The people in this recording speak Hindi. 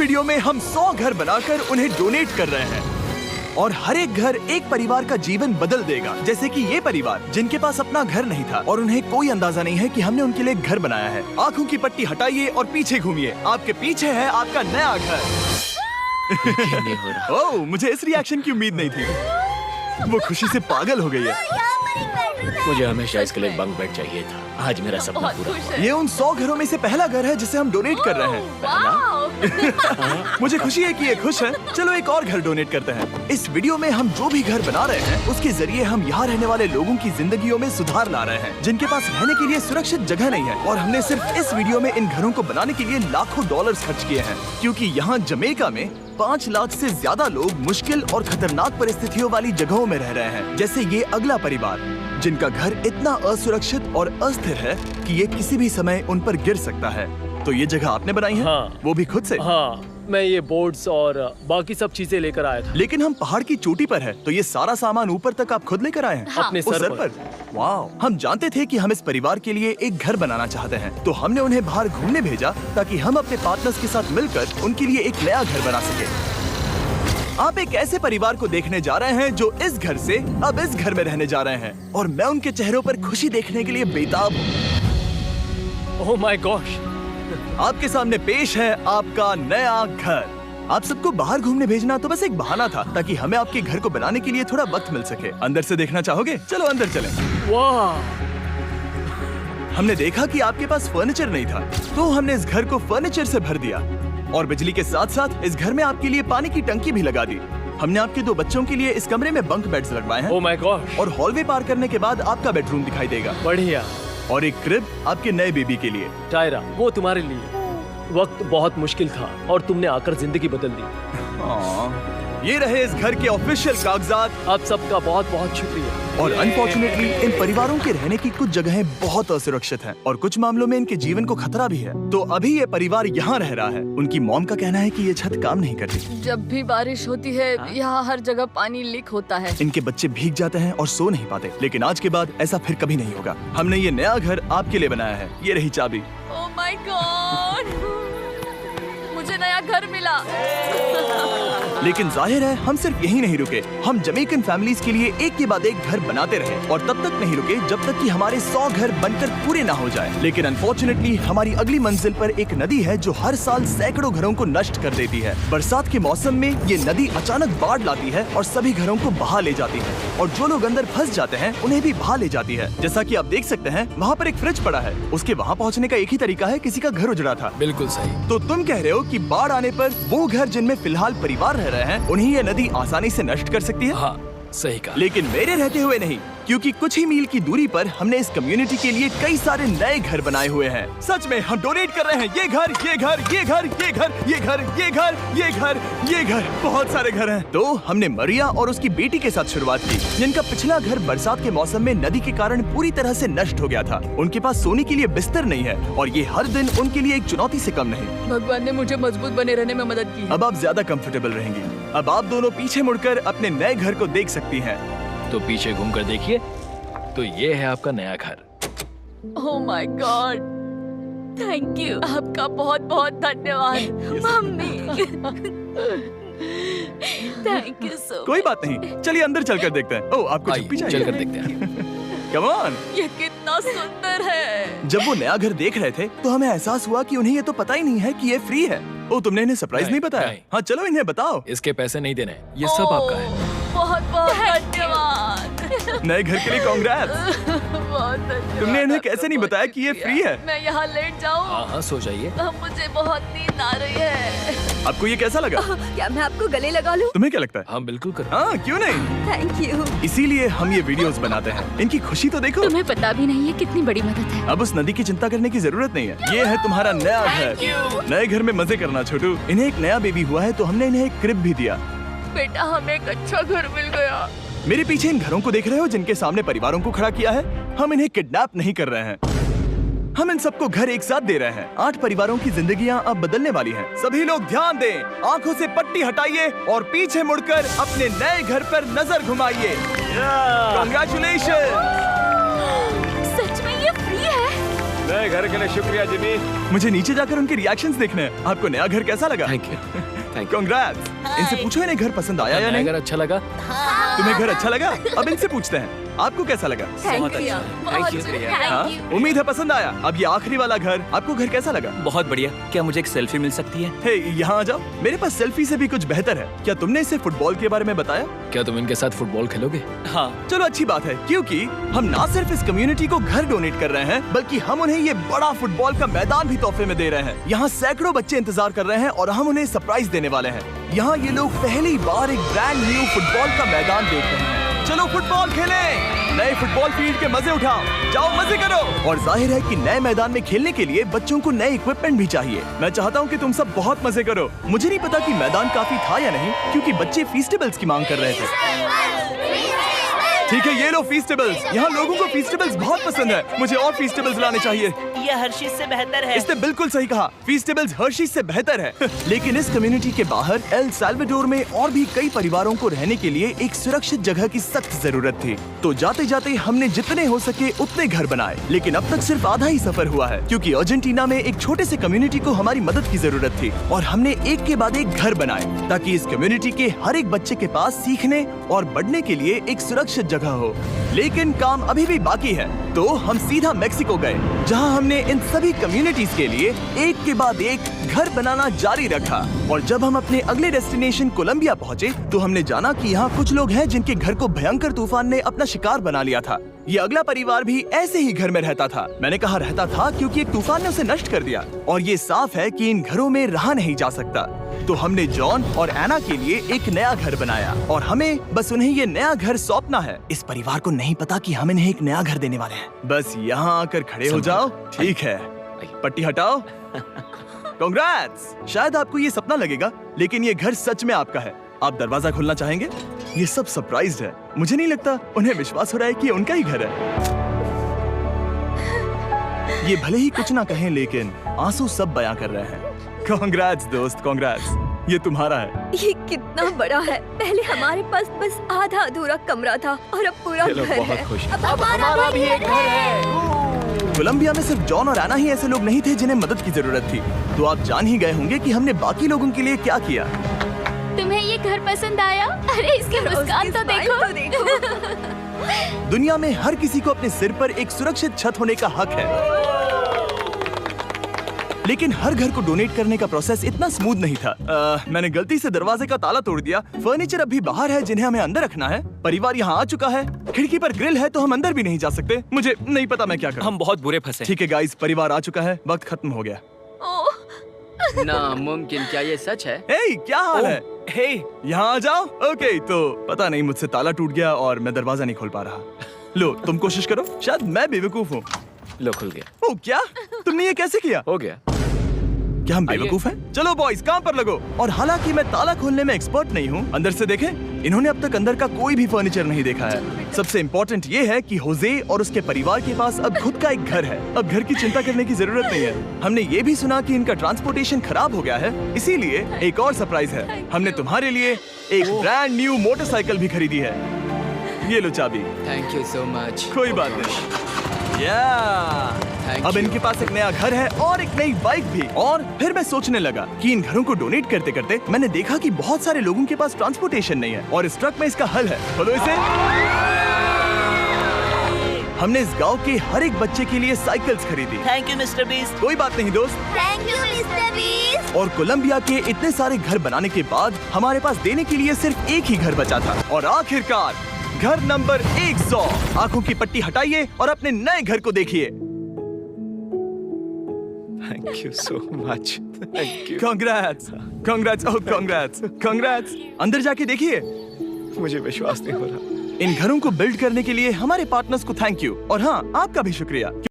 वीडियो में हम 100 घर बनाकर उन्हें डोनेट कर रहे हैं और हर एक घर एक परिवार का जीवन बदल देगा। जैसे कि ये परिवार जिनके पास अपना घर नहीं था और उन्हें कोई अंदाजा नहीं है कि हमने उनके लिए घर बनाया है। आंखों की पट्टी हटाइए और पीछे घूमिए। आपके पीछे है आपका नया घर। नहीं हो रहा। ओह, मुझे इस रिएक्शन की उम्मीद नहीं थी। वो खुशी से पागल हो गई है। मुझे हमेशा इसके लिए बंक बेड चाहिए था। आज मेरा सपना पूरा हुआ। ये उन 100 घरों में से पहला घर है जिसे हम डोनेट कर रहे हैं। मुझे खुशी है कि ये खुश है। चलो एक और घर डोनेट करते हैं। इस वीडियो में हम जो भी घर बना रहे हैं उसके जरिए हम यहाँ रहने वाले लोगों की जिंदगियों में सुधार ला रहे हैं जिनके पास रहने के लिए सुरक्षित जगह नहीं है। और हमने सिर्फ इस वीडियो में इन घरों को बनाने के लिए लाखों डॉलर्स खर्च किए हैं, क्योंकि यहाँ जमैका में 5 लाख से ज्यादा लोग मुश्किल और खतरनाक परिस्थितियों वाली जगहों में रह रहे हैं। जैसे ये अगला परिवार जिनका घर इतना असुरक्षित और अस्थिर है कि ये किसी भी समय उन पर गिर सकता है। तो ये जगह आपने बनाई है? हाँ। वो भी खुद से? हाँ, मैं ये बोर्ड्स और बाकी सब चीजें लेकर आया था। लेकिन हम पहाड़ की चोटी पर है, तो ये सारा सामान ऊपर तक आप खुद लेकर आए हैं? हाँ। अपने उस सर पर। वाह! हम जानते थे कि हम इस परिवार के लिए एक घर बनाना चाहते हैं, तो हमने उन्हें बाहर घूमने भेजा ताकि हम अपने पार्टनर्स के साथ मिलकर उनके लिए एक नया घर बना सके। आप एक ऐसे परिवार को देखने जा रहे हैं जो इस घर से अब इस घर में रहने जा रहे हैं, और मैं उनके चेहरों पर खुशी देखने के लिए बेताब हूँ। Oh my gosh! आपके सामने पेश है आपका नया घर। आप सबको बाहर घूमने भेजना तो बस एक बहाना था ताकि हमें आपके घर को बनाने के लिए थोड़ा वक्त मिल सके। अंदर से देखना चाहोगे? चलो अंदर चलें। वाह! हमने देखा कि आपके पास फर्नीचर नहीं था, तो हमने इस घर को फर्नीचर से भर दिया और बिजली के साथ साथ इस घर में आपके लिए पानी की टंकी भी लगा दी। हमने आपके 2 बच्चों के लिए इस कमरे में बंक बेड्स लगवाए हैं। Oh my gosh! और हॉलवे पार करने के बाद आपका बेडरूम दिखाई देगा। बढ़िया। और एक क्रिब आपके नए बेबी के लिए। टायरा, वो तुम्हारे लिए। वक्त बहुत मुश्किल था और तुमने आकर जिंदगी बदल दी। ये रहे इस घर के ऑफिशियल कागजात। आप सबका बहुत बहुत शुक्रिया। और अनफॉर्चुनेटली इन परिवारों के रहने की कुछ जगहें बहुत असुरक्षित हैं और कुछ मामलों में इनके जीवन को खतरा भी है। तो अभी ये परिवार यहाँ रह रहा है। उनकी मॉम का कहना है कि ये छत काम नहीं करती। जब भी बारिश होती है यहाँ हर जगह पानी लीक होता है। इनके बच्चे भीग जाते हैं और सो नहीं पाते। लेकिन आज के बाद ऐसा फिर कभी नहीं होगा। हमने ये नया घर आपके लिए बनाया है। ये रही चाबी। Oh my God! मुझे नया घर मिला। लेकिन जाहिर है हम सिर्फ यहीं नहीं रुके। हम जमैकन फैमिलीज के लिए एक के बाद एक घर बनाते रहे और तब तक नहीं रुके जब तक कि हमारे 100 घर बनकर पूरे ना हो जाए। लेकिन अनफॉर्चुनेटली हमारी अगली मंजिल पर एक नदी है जो हर साल सैकड़ों घरों को नष्ट कर देती है। बरसात के मौसम में ये नदी अचानक बाढ़ लाती है और सभी घरों को बहा ले जाती है, और जो लोग अंदर फंस जाते हैं उन्हें भी बहा ले जाती है। जैसा कि आप देख सकते हैं वहाँ पर एक फ्रिज पड़ा है। उसके वहाँ पहुँचने का एक ही तरीका है, किसी का घर उजड़ा था। बिल्कुल सही। तो तुम कह रहे हो कि बाढ़ आने पर वो घर जिनमें फिलहाल परिवार रह रहे हैं उन्हें ये नदी आसानी से नष्ट कर सकती है? हाँ, सही कहा। लेकिन मेरे रहते हुए नहीं, क्योंकि कुछ ही मील की दूरी पर हमने इस कम्युनिटी के लिए कई सारे नए घर बनाए हुए हैं। सच में हम डोनेट कर रहे हैं। ये घर, ये घर, ये घर, ये घर, ये घर, ये घर, ये घर, ये घर, बहुत सारे घर हैं। तो हमने मरिया और उसकी बेटी के साथ शुरुआत की, जिनका पिछला घर बरसात के मौसम में नदी के कारण पूरी तरह से नष्ट हो गया था। उनके पास सोने के लिए बिस्तर नहीं है और ये हर दिन उनके लिए एक चुनौती से कम नहीं। भगवान ने मुझे मजबूत बने रहने में मदद की है। अब आप ज्यादा कंफर्टेबल रहेंगी। अब आप दोनों पीछे मुड़कर अपने नए घर को देख सकती हैं। तो पीछे घूमकर देखिए, तो ये है आपका नया घर। Oh my God! Thank you. आपका बहुत बहुत धन्यवाद मम्मी। Thank you so. कोई बात नहीं, चलिए अंदर चलकर देखते हैं। ओह, आपको आइए, चप्पी चाहिए? चलकर देखते हैं। Come on. ये कितना सुंदर है। जब वो नया घर देख रहे थे तो हमें एहसास हुआ कि उन्हें ये तो पता ही नहीं है कि ये फ्री है। ओ, तुमने इन्हें सरप्राइज नहीं बताया? नहीं। हाँ, चलो इन्हें बताओ। इसके पैसे नहीं देने, ये सब आपका है। बहुत बहुत धन्यवाद। नए घर के लिए कांग्रेट्स। बहुत धन्यवाद। तुमने इन्हें कैसे नहीं बताया कि ये फ्री है? मैं यहाँ लेट जाऊँ? हाँ हाँ, सो जाइए। मुझे बहुत नींद आ रही है। आपको ये कैसा लगा? क्या मैं आपको गले लगा लूं? तुम्हें क्या लगता है? हाँ बिल्कुल कर। हाँ, क्यों नहीं? Thank you. इसीलिए हम ये वीडियोस बनाते हैं। इनकी खुशी तो देखो। तुम्हें पता भी नहीं है कितनी बड़ी मदद है। अब उस नदी की चिंता करने की जरूरत नहीं है। ये है तुम्हारा नया घर। नए घर में मजे करना छोटू। इन्हें एक नया बेबी हुआ है तो हमने इन्हें एक क्रिब भी दिया। बेटा, हमें एक अच्छा घर मिल गया। मेरे पीछे इन घरों को देख रहे हो जिनके सामने परिवारों को खड़ा किया है? हम इन्हें किडनैप नहीं कर रहे हैं। हम इन सबको घर एक साथ दे रहे हैं। 8 परिवारों की जिंदगियां अब बदलने वाली हैं। सभी लोग ध्यान दें, आंखों से पट्टी हटाइए और पीछे मुड़कर अपने नए घर पर नजर घुमाइए। कांग्रेचुलेशन। सच में ये फ्री है? नए घर के लिए शुक्रिया जिमी। मुझे नीचे जाकर उनके रिएक्शंस देखने हैं। आपको नया घर कैसा लगा? Thank you, thank you. Congrats. इनसे पूछो इन्हें घर पसंद आया या नहीं? अगर अच्छा लगा तुम्हें घर अच्छा लगा? अब इनसे पूछते हैं आपको कैसा लगा? Thank you. Thank you. हाँ? उम्मीद है पसंद आया। अब ये आखिरी वाला घर, आपको घर कैसा लगा? बहुत बढ़िया। क्या मुझे एक सेल्फी मिल सकती है? हे, यहाँ आ जाओ। मेरे पास सेल्फी से भी कुछ बेहतर है। क्या तुमने इसे फुटबॉल के बारे में बताया? क्या तुम इनके साथ फुटबॉल खेलोगे? हाँ। चलो अच्छी बात है, क्योंकि हम ना सिर्फ इस कम्युनिटी को घर डोनेट कर रहे हैं, बल्कि हम उन्हें ये बड़ा फुटबॉल का मैदान भी तोहफे में दे रहे हैं। यहाँ सैकड़ों बच्चे इंतजार कर रहे हैं और हम उन्हें सरप्राइज देने वाले हैं। यहाँ ये लोग पहली बार एक ब्रांड न्यू फुटबॉल का मैदान देख रहे हैं। चलो फुटबॉल खेलें, नए फुटबॉल फील्ड के मजे उठाओ, जाओ मजे करो। और जाहिर है कि नए मैदान में खेलने के लिए बच्चों को नए इक्विपमेंट भी चाहिए। मैं चाहता हूँ कि तुम सब बहुत मजे करो। मुझे नहीं पता कि मैदान काफी था या नहीं, क्योंकि बच्चे फीस्टेबल्स की मांग कर रहे थे। ठीक है, ये लो फीस्टेबल्स। यहाँ लोगों को फीस्टेबल्स बहुत पसंद है। मुझे और फीस्टेबल्स लाने चाहिए। ये हर्शीज से बेहतर है। इसने बिल्कुल सही कहा, फीस्टेबल्स हर्शीज से बेहतर है। लेकिन इस कम्युनिटी के बाहर एल साल्वाडोर में और भी कई परिवारों को रहने के लिए एक सुरक्षित जगह की सख्त जरूरत थी। तो जाते जाते हमने जितने हो सके उतने घर बनाए, लेकिन अब तक सिर्फ आधा ही सफर हुआ है, क्योंकि अर्जेंटीना में एक छोटे से कम्युनिटी को हमारी मदद की जरूरत थी और हमने एक के बाद एक घर बनाए ताकि इस कम्युनिटी के हर एक बच्चे के पास सीखने और बढ़ने के लिए एक सुरक्षित जगह हो। लेकिन काम अभी भी बाकी है, तो हम सीधा मेक्सिको गए, जहां हमने इन सभी कम्युनिटीज के लिए एक के बाद एक घर बनाना जारी रखा। और जब हम अपने अगले डेस्टिनेशन कोलंबिया पहुंचे, तो हमने जाना कि यहाँ कुछ लोग हैं जिनके घर को भयंकर तूफान ने अपना शिकार बना लिया था। ये अगला परिवार भी ऐसे ही घर में रहता था। मैंने कहा रहता था क्योंकि एक तूफान ने उसे नष्ट कर दिया, और ये साफ है कि इन घरों में रहा नहीं जा सकता। तो हमने जॉन और एना के लिए एक नया घर बनाया और हमें बस उन्हें ये नया घर सौंपना है। इस परिवार को नहीं पता कि हम इन्हें एक नया घर देने वाले हैं। बस यहाँ आकर खड़े हो जाओ। ठीक है, पट्टी हटाओ। कांग्रेट्स। शायद आपको ये सपना लगेगा, लेकिन ये घर सच में आपका है। आप दरवाजा खोलना चाहेंगे? ये सब सरप्राइज्ड है। मुझे नहीं लगता उन्हें विश्वास हो रहा है कि ये उनका ही घर है। ये भले ही कुछ ना कहें, लेकिन आंसू सब बयां कर रहे हैं। कांग्रेट्स दोस्त, कांग्रेट्स। ये तुम्हारा है। ये कितना बड़ा है। पहले हमारे पास बस आधा अधूरा कमरा था और अब पूरा ये लोग घर बहुत है। खुश हैं। अब हमारा भी एक घर है। कोलंबिया में सिर्फ जॉन और एना ही ऐसे लोग नहीं थे जिन्हें मदद की जरूरत थी। तो आप जान ही गए होंगे कि हमने बाकी लोगों के लिए क्या किया। तुम्हें ये घर पसंद आया? अरे इसकी मुस्कान तो देखो। दुनिया में हर किसी को अपने सिर पर एक सुरक्षित छत होने का हक है, लेकिन हर घर को डोनेट करने का प्रोसेस इतना स्मूथ नहीं था। मैंने गलती से दरवाजे का ताला तोड़ दिया। फर्नीचर अभी बाहर है जिन्हें हमें अंदर रखना है। परिवार यहाँ आ चुका है। खिड़की पर ग्रिल है, तो हम अंदर भी नहीं जा सकते। मुझे नहीं पता मैं क्या करूं। हम बहुत बुरे फंसे। ठीक है गाइस, परिवार आ चुका है। वक्त खत्म हो गया। नामुमकिन। क्या ये सच है? हे, क्या हाल है? हे, यहाँ आ जाओ। ओके, तो पता नहीं मुझसे ताला टूट गया और मैं दरवाजा नहीं खोल पा रहा। लो, तुम कोशिश करो। शायद मैं बेवकूफ हूँ। लो, खुल गया। ओ क्या? तुमने ये कैसे किया? हो गया। क्या हम बेवकूफ हैं? चलो बॉयज, काम पर लगो। और हालांकि मैं ताला खोलने में एक्सपर्ट नहीं हूँ, अंदर से देखें। इन्होंने अब तक अंदर का कोई भी फर्नीचर नहीं देखा है। सबसे इम्पोर्टेंट ये है कि होजे और उसके परिवार के पास अब खुद का एक घर है। अब घर की चिंता करने की जरूरत नहीं है। हमने ये भी सुना कि इनका ट्रांसपोर्टेशन खराब हो गया है, इसीलिए एक और सरप्राइज है। हमने तुम्हारे लिए एक ब्रांड न्यू मोटरसाइकिल भी खरीदी है। ये लो चाबी। Thank you so much. कोई बात नहीं। अब इनके पास एक नया घर है और एक नई बाइक भी। और फिर मैं सोचने लगा कि इन घरों को डोनेट करते करते मैंने देखा कि बहुत सारे लोगों के पास ट्रांसपोर्टेशन नहीं है, और इस ट्रक में इसका हल है। खोलो इसे। हमने इस गांव के हर एक बच्चे के लिए साइकिल्स खरीदी। Thank you mister beast. कोई बात नहीं दोस्त। Thank you mister beast. और कोलंबिया के इतने सारे घर बनाने के बाद हमारे पास देने के लिए सिर्फ एक ही घर बचा था। और आखिरकार घर नंबर 100। आंखों की पट्टी हटाइए और अपने नए घर को देखिए। Thank you so much. Thank you. Congrats, congrats, oh congrats, congrats. अंदर जाके देखिए। मुझे विश्वास नहीं हो रहा। इन घरों को बिल्ड करने के लिए हमारे पार्टनर्स को थैंक यू, और हाँ, आपका भी शुक्रिया।